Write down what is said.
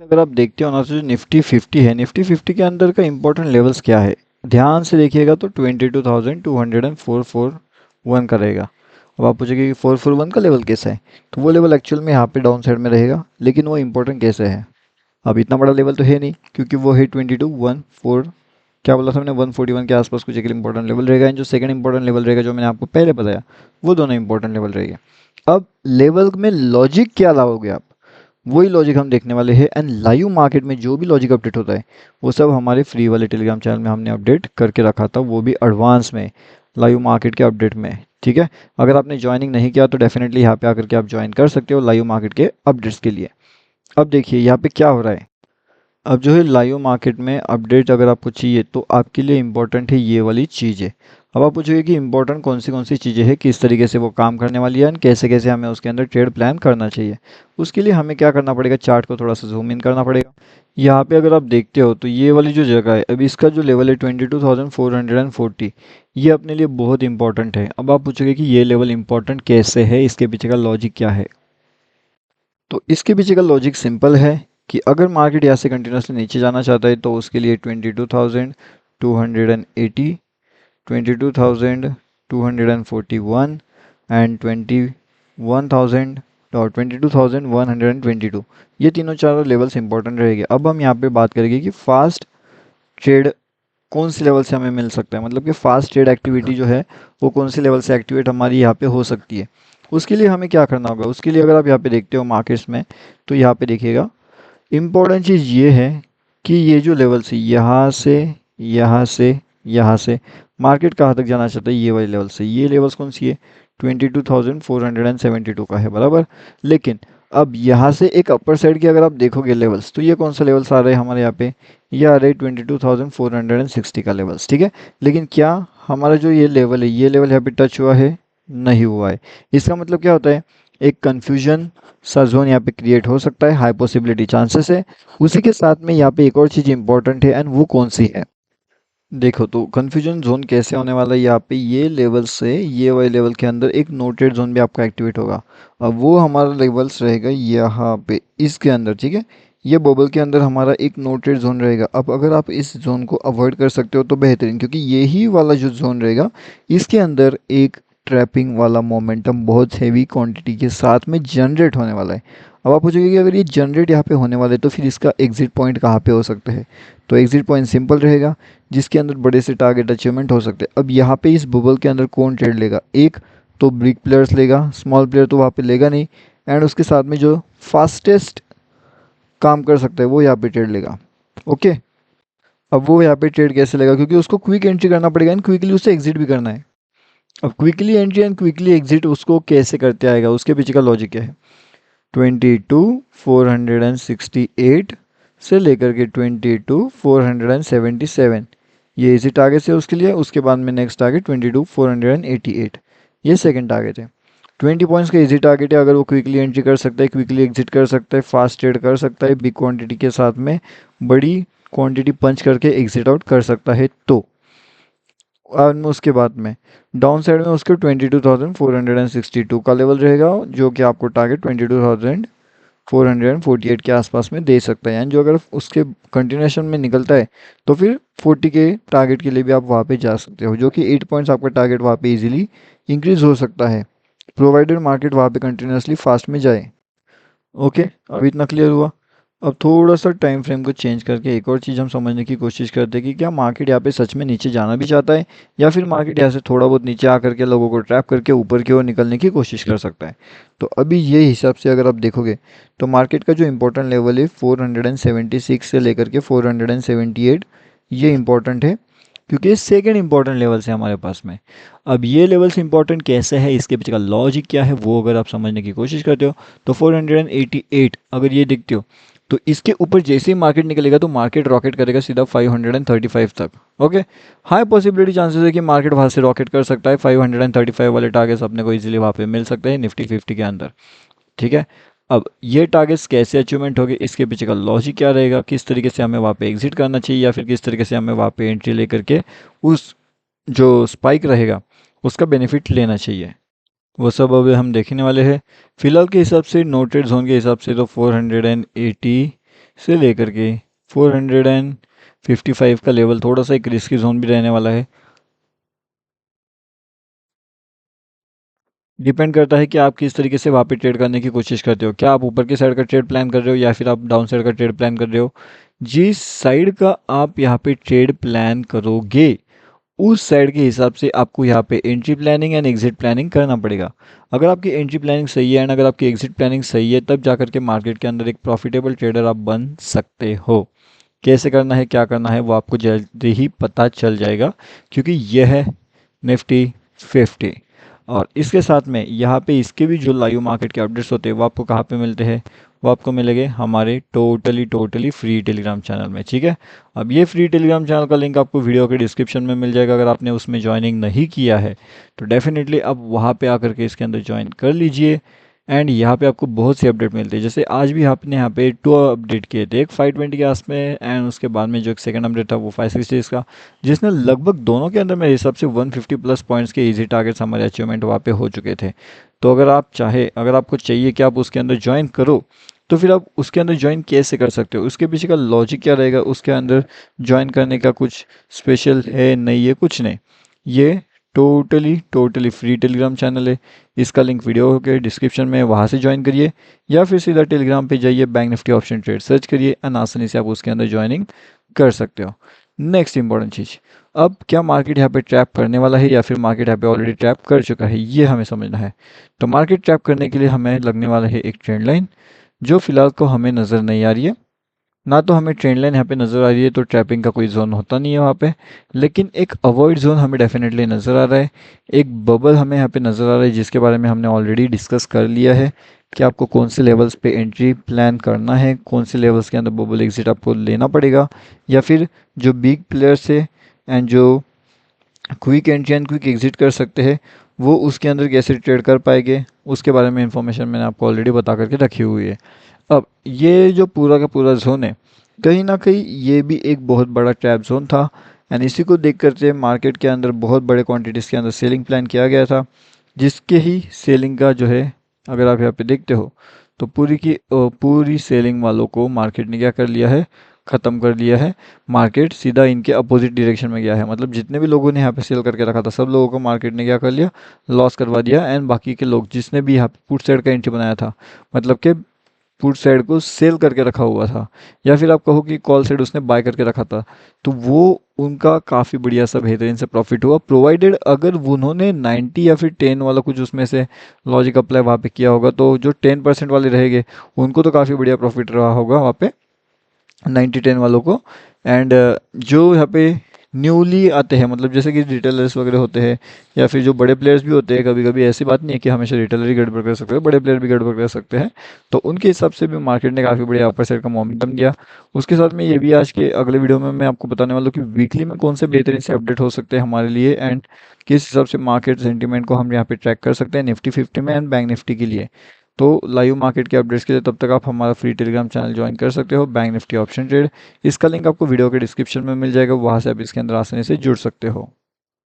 अगर आप देखते हो ना, तो जो निफ्टी 50 है, निफ्टी 50 के अंदर का इंपॉर्टेंट लेवल्स क्या है, ध्यान से देखिएगा तो 22,241 का रहेगा। अब आप पूछेंगे कि 441 का लेवल कैसा है, तो वो लेवल एक्चुअल में यहाँ पे डाउन साइड में रहेगा, लेकिन वो इंपॉर्टेंट कैसे है। अब इतना बड़ा लेवल तो है नहीं, क्योंकि वो है 22,140, क्या बोला था मैंने, 141 के आसपास कुछ एक इंपॉर्टेंट लेवल रहेगा, एंड जो सेकंड इंपॉर्टेंट लेवल रहेगा जो मैंने आपको पहले बताया, वो दोनों इंपॉर्टेंट लेवल रहेंगे। अब लेवल में लॉजिक क्या लाओगे आप, वही लॉजिक हम देखने वाले हैं। एंड लाइव मार्केट में जो भी लॉजिक अपडेट होता है, वो सब हमारे फ्री वाले टेलीग्राम चैनल में हमने अपडेट करके रखा था, वो भी एडवांस में, लाइव मार्केट के अपडेट में। ठीक है, अगर आपने ज्वाइनिंग नहीं किया तो डेफिनेटली यहाँ पे आकर के आप ज्वाइन कर सकते हो लाइव मार्केट के अपडेट्स के लिए। अब देखिए यहाँ पे क्या हो रहा है। अब जो है लाइव मार्केट में अपडेट अगर आपको चाहिए तो आपके लिए इम्पोर्टेंट है ये वाली चीज़ें। अब आप पूछोगे कि इंपॉर्टेंट कौन सी चीज़ें हैं, किस तरीके से वो काम करने वाली है, एंड कैसे कैसे हमें उसके अंदर ट्रेड प्लान करना चाहिए। उसके लिए हमें क्या करना पड़ेगा, चार्ट को थोड़ा सा जूम इन करना पड़ेगा। यहाँ पे अगर आप देखते हो तो ये वाली जो जगह है, अभी इसका जो लेवल है 22,440, ये अपने लिए बहुत इंपॉर्टेंट है। अब आप पूछोगे कि ये लेवल इंपॉर्टेंट कैसे है, इसके पीछे का लॉजिक क्या है। तो इसके पीछे का लॉजिक सिंपल है कि अगर मार्केट यहाँ से कंटिन्यूसली नीचे जाना चाहता है तो उसके लिए 22,280, 22,241 एंड 21,000 और 22,122, ये तीनों चारों लेवल्स इंपॉर्टेंट रहेंगे। अब हम यहाँ पे बात करेंगे कि फास्ट ट्रेड कौन सी लेवल से हमें मिल सकता है, मतलब कि फास्ट ट्रेड एक्टिविटी जो है वो कौन सी लेवल से एक्टिवेट हमारी यहाँ पे हो सकती है। उसके लिए हमें क्या करना होगा, उसके लिए अगर आप यहाँ पे देखते हो मार्केट्स में, तो यहाँ पे देखिएगा इम्पोर्टेंट चीज़ ये है कि ये जो लेवल्स है, यहाँ से यहाँ से यहाँ से मार्केट कहाँ तक जाना चाहता है, ये वाले लेवल से। ये लेवल्स कौन सी है, 22,472 का है, बराबर। लेकिन अब यहाँ से एक अपर साइड की अगर आप देखोगे लेवल्स, तो ये कौन सा लेवल्स आ रहे हैं हमारे यहाँ पे, ये आ रहे 22,460 का लेवल्स। ठीक है, लेकिन क्या हमारा जो ये लेवल है, ये लेवल यहाँ पे टच हुआ है, नहीं हुआ है। इसका मतलब क्या होता है, एक कन्फ्यूजन सा जोन यहाँ पे क्रिएट हो सकता है, हाई पॉसिबिलिटी चांसेस है। उसी के साथ में यहाँ पे एक और चीज़ इंपॉर्टेंट है, एंड वो कौन सी है, देखो तो कन्फ्यूजन जोन कैसे होने वाला है। यहाँ पे ये लेवल से ये वाले लेवल के अंदर एक नोटेड जोन भी आपका एक्टिवेट होगा। अब वो हमारा लेवल्स रहेगा यहाँ पे इसके अंदर। ठीक है, ये बबल के अंदर हमारा एक नोटेड जोन रहेगा। अब अगर आप इस जोन को अवॉइड कर सकते हो तो बेहतरीन, क्योंकि यही वाला जो जोन रहेगा, इसके अंदर एक ट्रैपिंग वाला मोमेंटम बहुत हैवी क्वांटिटी के साथ में जनरेट होने वाला है। अब आप पूछोगे कि अगर ये जनरेट यहाँ पे होने वाला है तो फिर इसका एग्जिट पॉइंट कहाँ पे हो सकता है। तो एग्जिट पॉइंट सिंपल रहेगा, जिसके अंदर बड़े से टारगेट अचीवमेंट हो सकते हैं। अब यहाँ पे इस बबल के अंदर कौन ट्रेड लेगा, एक तो बिग प्लेयर्स लेगा, स्मॉल प्लेयर तो वहाँ पे लेगा नहीं। एंड उसके साथ में जो फास्टेस्ट काम कर सकता है वो यहाँ पे ट्रेड लेगा। ओके, अब वो यहाँ पे ट्रेड कैसे लेगा, क्योंकि उसको क्विक एंट्री करना पड़ेगा एंड क्विकली उससे एग्जिट भी करना है। अब quickly entry and quickly exit उसको कैसे करते आएगा, उसके पीछे का लॉजिक क्या है, 22,468 से लेकर के 22,477, ये इजी टारगेट है उसके लिए। उसके बाद में नेक्स्ट टारगेट 22,488, ये सेकंड टारगेट है। 20 पॉइंट्स का इजी टारगेट है, अगर वो क्विकली एंट्री कर सकता है, क्विकली एग्जिट कर सकता है, फास्ट ट्रेड कर सकता है, बिग क्वांटिटी के साथ में बड़ी क्वांटिटी पंच करके एग्जिट आउट कर सकता है, तो और में उसके बाद में डाउन साइड में उसके 22,462 का लेवल रहेगा, जो कि आपको टारगेट 22,448 के आसपास में दे सकता है। यानी जो अगर उसके कंटिन्यूएशन में निकलता है तो फिर 40 के टारगेट के लिए भी आप वहाँ पे जा सकते हो, जो कि 8 पॉइंट्स आपका टारगेट वहाँ पे इजीली इंक्रीज हो सकता है, प्रोवाइडेड मार्केट वहाँ पे कंटिन्यूसली फास्ट में जाए। ओके, अब इतना क्लियर हुआ। अब थोड़ा सा टाइम फ्रेम को चेंज करके एक और चीज़ हम समझने की कोशिश करते हैं कि क्या मार्केट यहाँ पे सच में नीचे जाना भी चाहता है, या फिर मार्केट यहाँ से थोड़ा बहुत नीचे आकर के लोगों को ट्रैप करके ऊपर की ओर निकलने की कोशिश कर सकता है। तो अभी ये हिसाब से अगर आप देखोगे तो मार्केट का जो इंपॉर्टेंट लेवल है 476 से लेकर के 478, ये इंपॉर्टेंट है, क्योंकि ये सेकेंड इंपॉर्टेंट लेवल्स है हमारे पास में। अब ये लेवल्स इंपॉर्टेंट कैसे है, इसके पीछे का लॉजिक क्या है, वो अगर आप समझने की कोशिश करते हो तो 488 अगर ये देखते हो, तो इसके ऊपर जैसे ही मार्केट निकलेगा तो मार्केट रॉकेट करेगा सीधा 535 तक। ओके, हाई पॉसिबिलिटी चांसेस है कि मार्केट वहाँ से रॉकेट कर सकता है, 535 वाले टारगेट्स अपने को इजीली वहाँ पे मिल सकते हैं निफ्टी 50 के अंदर। ठीक है, अब ये टारगेट्स कैसे अचीवमेंट होंगे, इसके पीछे का लॉजिक क्या रहेगा, किस तरीके से हमें वहाँ पे एग्जिट करना चाहिए, या फिर किस तरीके से हमें वहाँ पे एंट्री लेकर के उस जो स्पाइक रहेगा उसका बेनिफिट लेना चाहिए, वो सब अभी हम देखने वाले हैं। फिलहाल के हिसाब से नोटेड जोन के हिसाब से तो 480 से लेकर के 455 का लेवल थोड़ा सा एक रिस्की जोन भी रहने वाला है। डिपेंड करता है कि आप किस तरीके से वहाँ पे ट्रेड करने की कोशिश करते हो। क्या आप ऊपर की साइड का ट्रेड प्लान कर रहे हो या फिर आप डाउन साइड का ट्रेड प्लान कर रहे हो। जिस साइड का आप यहाँ पे ट्रेड प्लान करोगे उस साइड के हिसाब से आपको यहाँ पे entry planning and exit planning करना पड़ेगा। अगर आपकी एंट्री प्लानिंग सही है एंड अगर आपकी एग्जिट प्लानिंग सही है तब जाकर के मार्केट के अंदर एक प्रॉफिटेबल ट्रेडर आप बन सकते हो। कैसे करना है क्या करना है वो आपको जल्दी ही पता चल जाएगा, क्योंकि यह है निफ्टी 50। और इसके साथ में यहाँ पे इसके भी जो लाइव मार्केट के अपडेट्स होते हैं वो आपको कहाँ पे मिलते हैं, वो आपको मिलेंगे हमारे टोटली फ्री टेलीग्राम चैनल में। ठीक है, अब ये फ्री टेलीग्राम चैनल का लिंक आपको वीडियो के डिस्क्रिप्शन में मिल जाएगा। अगर आपने उसमें ज्वाइनिंग नहीं किया है तो डेफिनेटली आप वहाँ पे आकर के इसके अंदर ज्वाइन कर लीजिए। एंड यहाँ पे आपको बहुत सी अपडेट मिलती है, जैसे आज भी आपने यहाँ पे 2 अपडेट किए थे, एक 520 के आस में एंड उसके बाद में जो एक सेकंड अपडेट था वो 560 का, जिसने लगभग दोनों के अंदर मेरे हिसाब से 150 प्लस पॉइंट्स के इजी टारगेट्स हमारे अचीवमेंट वहाँ पे हो चुके थे। तो अगर आप चाहे, अगर आपको चाहिए कि आप उसके अंदर ज्वाइन करो तो फिर आप उसके अंदर ज्वाइन कैसे कर सकते हो, उसके पीछे का लॉजिक क्या रहेगा, उसके अंदर ज्वाइन करने का कुछ स्पेशल है नहीं है, कुछ नहीं। ये टोटली फ्री टेलीग्राम चैनल है। इसका लिंक वीडियो के डिस्क्रिप्शन में, वहाँ से ज्वाइन करिए या फिर सीधा टेलीग्राम पे जाइए, bank Nifty option trade search करिए एंड आसानी से आप उसके अंदर ज्वाइनिंग कर सकते हो। नेक्स्ट इंपॉर्टेंट चीज़, अब क्या मार्केट यहाँ पे ट्रैप करने वाला है या फिर मार्केट यहाँ पे ऑलरेडी ट्रैप कर चुका है, ये हमें समझना है। तो मार्केट ट्रैप करने के लिए हमें लगने वाला है एक ट्रेंड लाइन, जो फिलहाल को हमें नज़र नहीं आ रही है। ना तो हमें ट्रेंड लाइन यहाँ पे नज़र आ रही है, तो ट्रैपिंग का कोई जोन होता नहीं है वहाँ पे, लेकिन एक अवॉइड जोन हमें डेफिनेटली नज़र आ रहा है। एक बबल हमें यहाँ पे नज़र आ रहा है, जिसके बारे में हमने ऑलरेडी डिस्कस कर लिया है कि आपको कौन से लेवल्स पे एंट्री प्लान करना है, कौन से लेवल्स के अंदर बबल एग्जिट आपको लेना पड़ेगा, या फिर जो बिग प्लेयर्स है एंड जो quick entry and quick exit कर सकते हैं वो उसके अंदर कैसे ट्रेड कर पाएंगे, उसके बारे में इंफॉर्मेशन मैंने आपको ऑलरेडी बता करके रखी हुई है। अब ये जो पूरा का पूरा जोन है, कहीं ना कहीं ये भी एक बहुत बड़ा ट्रैप जोन था एंड इसी को देख करके मार्केट के अंदर बहुत बड़े क्वांटिटीज़ के अंदर सेलिंग प्लान किया गया था, जिसके ही सेलिंग का जो है, अगर आप यहाँ पे देखते हो तो पूरी की पूरी सेलिंग वालों को मार्केट ने क्या कर लिया है, ख़त्म कर लिया है। मार्केट सीधा इनके अपोजिट डायरेक्शन में गया है, मतलब जितने भी लोगों ने यहाँ पे सेल करके रखा था सब लोगों को मार्केट ने क्या कर लिया, लॉस करवा दिया। एंड बाकी के लोग जिसने भी यहाँ पे पुट साइड का एंट्री बनाया था, मतलब कि पुट साइड को सेल करके रखा हुआ था, या फिर आप कहो कि कॉल साइड उसने बाय करके रखा था, तो वो उनका काफ़ी बढ़िया सा बेहतरीन से प्रॉफिट हुआ, प्रोवाइडेड अगर उन्होंने 90 या फिर 10 वाला कुछ उसमें से लॉजिक अप्लाई वहाँ पे किया होगा, तो जो 10% वाले रहेंगे उनको तो काफ़ी बढ़िया प्रॉफिट रहा होगा वहाँ पे 90-10 वालों को। एंड जो यहाँ पे न्यूली आते हैं, मतलब जैसे कि रिटेलर्स वगैरह होते हैं या फिर जो बड़े प्लेयर्स भी होते हैं, कभी कभी ऐसी बात नहीं है कि हमेशा रिटेलर ही गड़बड़ कर सकते हैं, बड़े प्लेयर भी गड़बड़ कर सकते हैं, तो उनके हिसाब से भी मार्केट ने काफ़ी बढ़िया अपर साइड का मोमेंटम दिया। उसके साथ में ये भी आज के अगले वीडियो में मैं आपको बताने वाला हूँ कि वीकली में कौन से बेहतरीन से अपडेट हो सकते हैं हमारे लिए एंड किस हिसाब से मार्केट सेंटीमेंट को हम यहाँ पे ट्रैक कर सकते हैं निफ्टी 50 में एंड बैंक निफ्टी के लिए। तो लाइव मार्केट के अपडेट्स के लिए तब तक आप हमारा फ्री टेलीग्राम चैनल ज्वाइन कर सकते हो, बैंक निफ्टी ऑप्शन ट्रेड। इसका लिंक आपको वीडियो के डिस्क्रिप्शन में मिल जाएगा, वहाँ से आप इसके अंदर आसानी से जुड़ सकते हो।